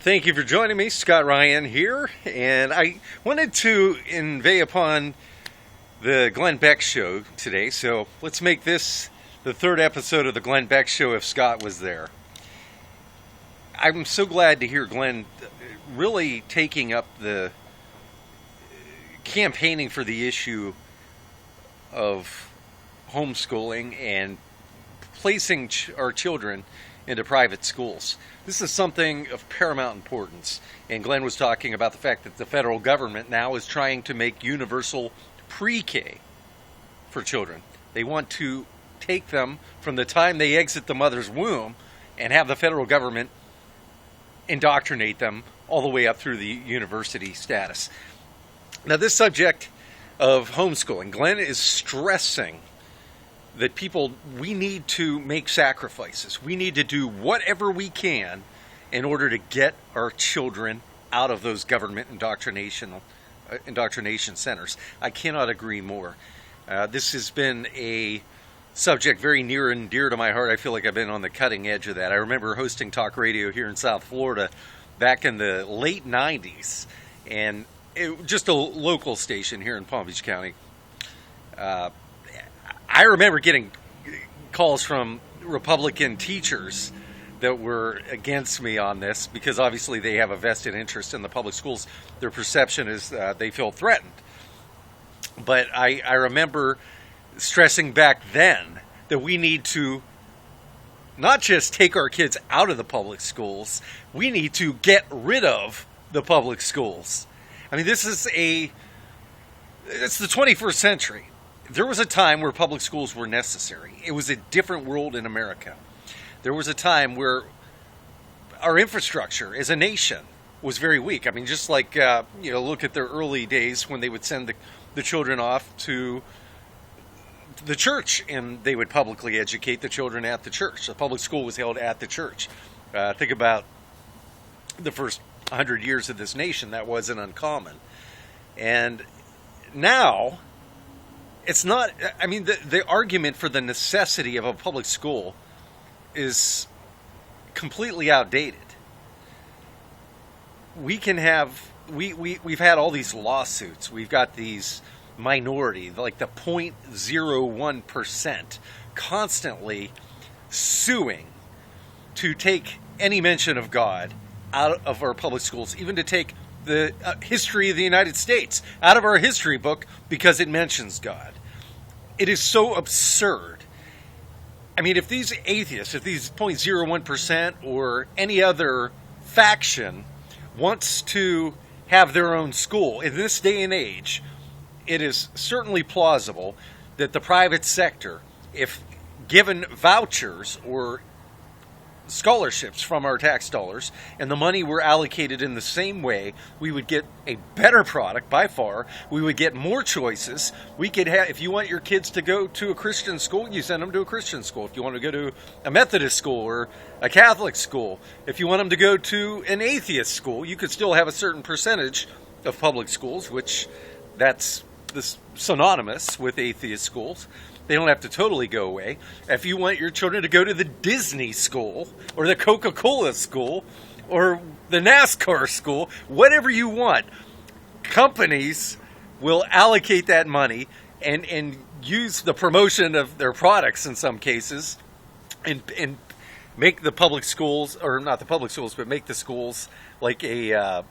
Thank you for joining me. Scott Ryan here, and I wanted to inveigh upon the Glenn Beck show today, so let's make this the third episode of the Glenn Beck show if Scott was there. I'm so glad to hear Glenn really taking up the campaigning for the issue of homeschooling and placing our children into private schools. This is something of paramount importance. And Glenn was talking about the fact that the federal government now is trying to make universal pre-K for children. They want to take them from the time they exit the mother's womb and have the federal government indoctrinate them all the way up through the university status. Now, this subject of homeschooling, Glenn is stressing that we need to make sacrifices. We need to do whatever we can in order to get our children out of those government indoctrination centers. I cannot agree more. This has been a subject very near and dear to my heart. I feel like I've been on the cutting edge of that. I remember hosting talk radio here in South Florida back in the late 90s, and just a local station here in Palm Beach County. I remember getting calls from Republican teachers that were against me on this because obviously they have a vested interest in the public schools. Their perception is they feel threatened. But I remember stressing back then that we need to not just take our kids out of the public schools, we need to get rid of the public schools. I mean, it's the 21st century. There was a time where public schools were necessary. It was a different world in America. There was a time where our infrastructure as a nation was very weak. I mean, just like, look at their early days when they would send the children off to the church and they would publicly educate the children at the church. The public school was held at the church. Think about the first 100 years of this nation. That wasn't uncommon. And now, it's not, I mean, the argument for the necessity of a public school is completely outdated. We've had all these lawsuits. We've got these minority, like the 0.01%, constantly suing to take any mention of God out of our public schools, even to take the history of the United States out of our history book because it mentions God. It is so absurd. I mean, if these atheists, if these 0.01% or any other faction wants to have their own school in this day and age, it is certainly plausible that the private sector, if given vouchers or scholarships from our tax dollars and the money were allocated in the same way, we would get a better product by far. We would get more choices. We could have, if you want your kids to go to a Christian school, you send them to a Christian school. If you want to go to a Methodist school or a Catholic school, if you want them to go to an atheist school, you could still have a certain percentage of public schools, which that's synonymous with atheist schools. They don't have to totally go away. If you want your children to go to the Disney school or the Coca-Cola school or the NASCAR school, whatever you want, companies will allocate that money and use the promotion of their products in some cases and make the public schools, or not the public schools, but make the schools like a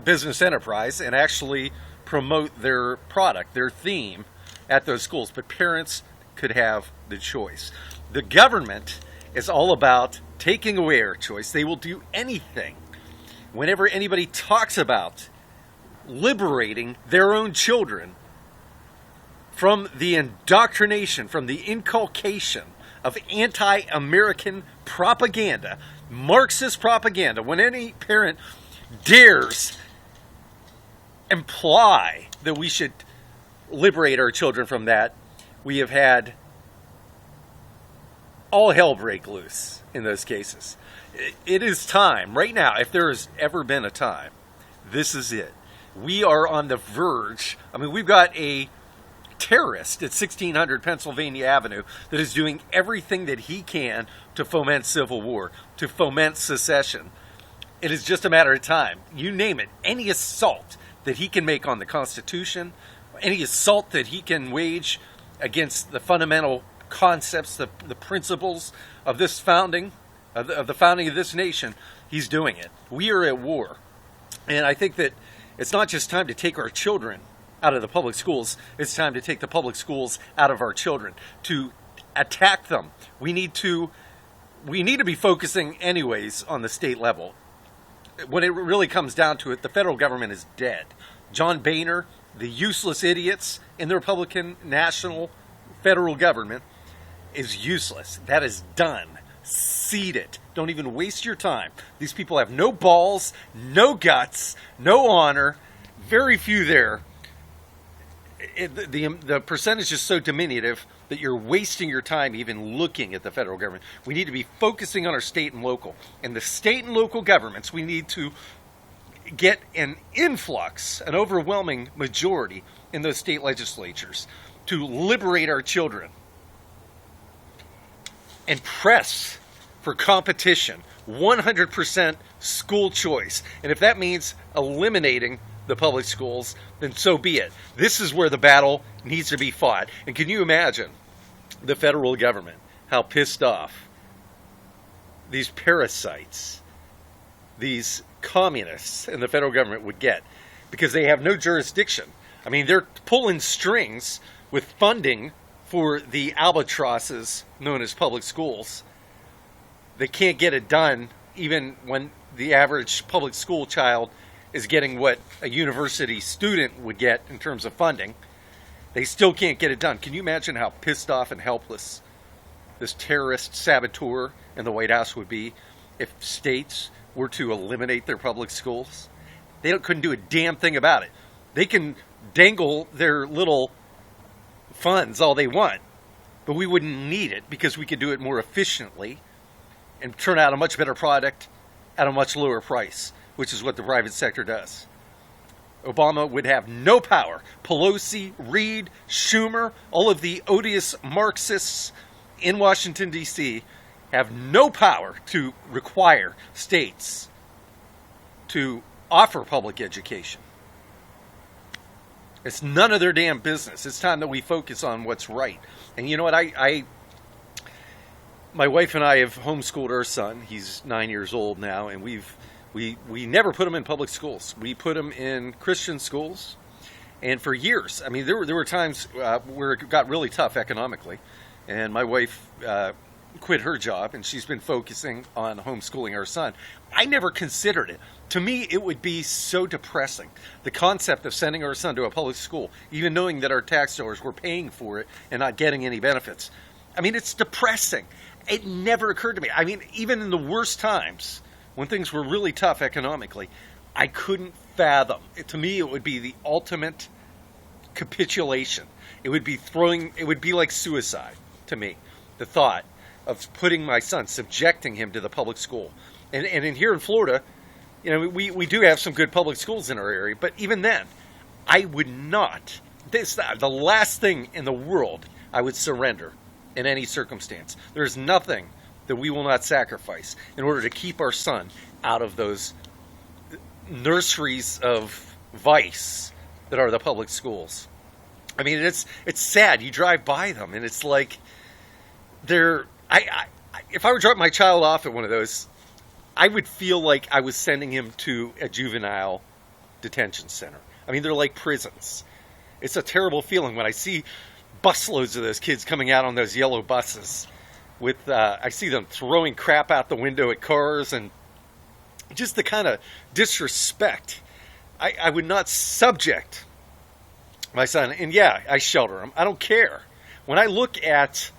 business enterprise and actually promote their product, their theme, at those schools. But parents could have the choice. The government is all about taking away our choice. They will do anything. Whenever anybody talks about liberating their own children from the indoctrination, from the inculcation of anti-American propaganda, Marxist propaganda, when any parent dares imply that we should liberate our children from that, we have had all hell break loose in those cases. It is time, right now, if there has ever been a time, this is it. We are on the verge. I mean, we've got a terrorist at 1600 Pennsylvania Avenue that is doing everything that he can to foment civil war, to foment secession. It is just a matter of time. You name it, any assault that he can make on the Constitution, any assault that he can wage against the fundamental concepts, the principles of this founding, of the founding of this nation, he's doing it. We are at war. And I think that it's not just time to take our children out of the public schools, it's time to take the public schools out of our children, to attack them. We need to be focusing anyways on the state level. When it really comes down to it, the federal government is dead. John Boehner, the useless idiots in the Republican national federal government, is useless. That is done. Seed it. Don't even waste your time. These people have no balls, no guts, no honor. Very few there. The percentage is so diminutive that you're wasting your time even looking at the federal government. We need to be focusing on our state and local. And the state and local governments, we need to get an influx, an overwhelming majority in those state legislatures to liberate our children and press for competition, 100% school choice. And if that means eliminating the public schools, then so be it. This is where the battle needs to be fought. And can you imagine the federal government, how pissed off these parasites, these communists in the federal government would get, because they have no jurisdiction. I mean, they're pulling strings with funding for the albatrosses known as public schools. They can't get it done even when the average public school child is getting what a university student would get in terms of funding. They still can't get it done. Can you imagine how pissed off and helpless this terrorist saboteur in the White House would be if states were to eliminate their public schools? They couldn't do a damn thing about it. They can dangle their little funds all they want, but we wouldn't need it because we could do it more efficiently and turn out a much better product at a much lower price, which is what the private sector does. Obama would have no power. Pelosi, Reid, Schumer, all of the odious Marxists in Washington, D.C. have no power to require states to offer public education. It's none of their damn business. It's time that we focus on what's right. And you know what? My wife and I have homeschooled our son. He's 9 years old now, and we never put him in public schools. We put him in Christian schools. And for years, I mean, there were times where it got really tough economically. And my wife quit her job, and she's been focusing on homeschooling our son. I never considered it. To me, it would be so depressing. The concept of sending our son to a public school, even knowing that our tax dollars were paying for it and not getting any benefits. I mean, it's depressing. It never occurred to me. I mean, even in the worst times, when things were really tough economically, I couldn't fathom. To me, it would be the ultimate capitulation. It would be like suicide to me, the thought of putting my son, subjecting him to the public school. And in here in Florida, you know, we do have some good public schools in our area, but even then, I would not. The last thing in the world I would surrender in any circumstance. There's nothing that we will not sacrifice in order to keep our son out of those nurseries of vice that are the public schools. I mean, it's sad. You drive by them, and it's like if I were dropping my child off at one of those, I would feel like I was sending him to a juvenile detention center. I mean, they're like prisons. It's a terrible feeling when I see busloads of those kids coming out on those yellow buses. I see them throwing crap out the window at cars, and just the kind of disrespect. I would not subject my son. And yeah, I shelter him. I don't care. When I look at,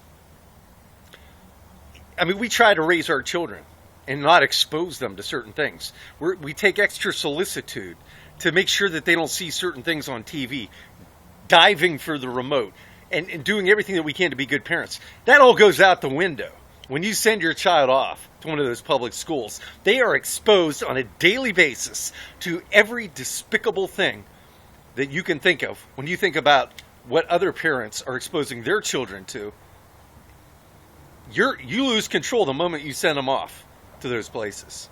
I mean, we try to raise our children and not expose them to certain things. We take extra solicitude to make sure that they don't see certain things on TV, diving for the remote, and doing everything that we can to be good parents. That all goes out the window. When you send your child off to one of those public schools, they are exposed on a daily basis to every despicable thing that you can think of. When you think about what other parents are exposing their children to, you lose control the moment you send them off to those places.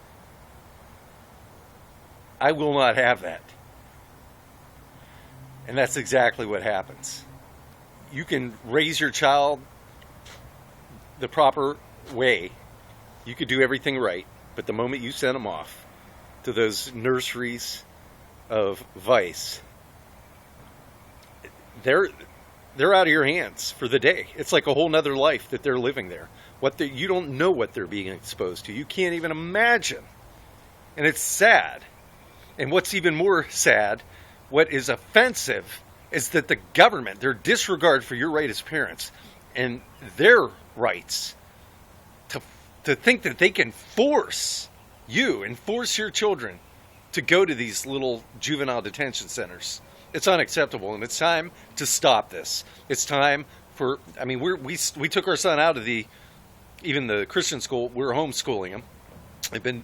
I will not have that. And that's exactly what happens. You can raise your child the proper way. You could do everything right. But the moment you send them off to those nurseries of vice, they're out of your hands for the day. It's like a whole nother life that they're living there. You don't know what they're being exposed to. You can't even imagine. And it's sad. And what's even more sad, what is offensive, is that the government, their disregard for your right as parents and their rights to think that they can force you and force your children to go to these little juvenile detention centers. It's unacceptable, and it's time to stop this. It's time for, I mean, we took our son out of even the Christian school. We're homeschooling him.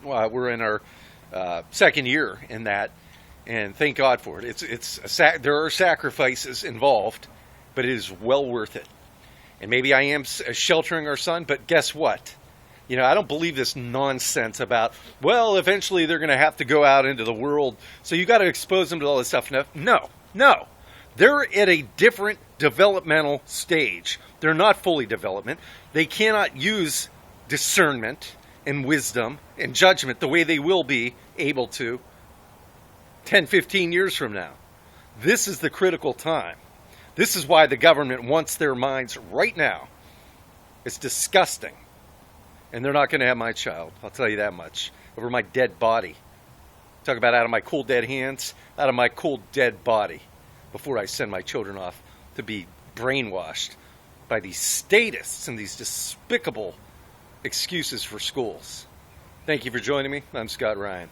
We're in our second year in that, and thank God for it. There are sacrifices involved, but it is well worth it. And maybe I am sheltering our son, but guess what? You know, I don't believe this nonsense about, well, eventually they're going to have to go out into the world, so you got to expose them to all this stuff. No. They're at a different developmental stage. They're not fully development. They cannot use discernment and wisdom and judgment the way they will be able to 10, 15 years from now. This is the critical time. This is why the government wants their minds right now. It's disgusting. And they're not going to have my child. I'll tell you that much. Over my dead body. Talk about out of my cold, dead hands, out of my cold, dead body, before I send my children off to be brainwashed by these statists and these despicable excuses for schools. Thank you for joining me. I'm Scott Ryan.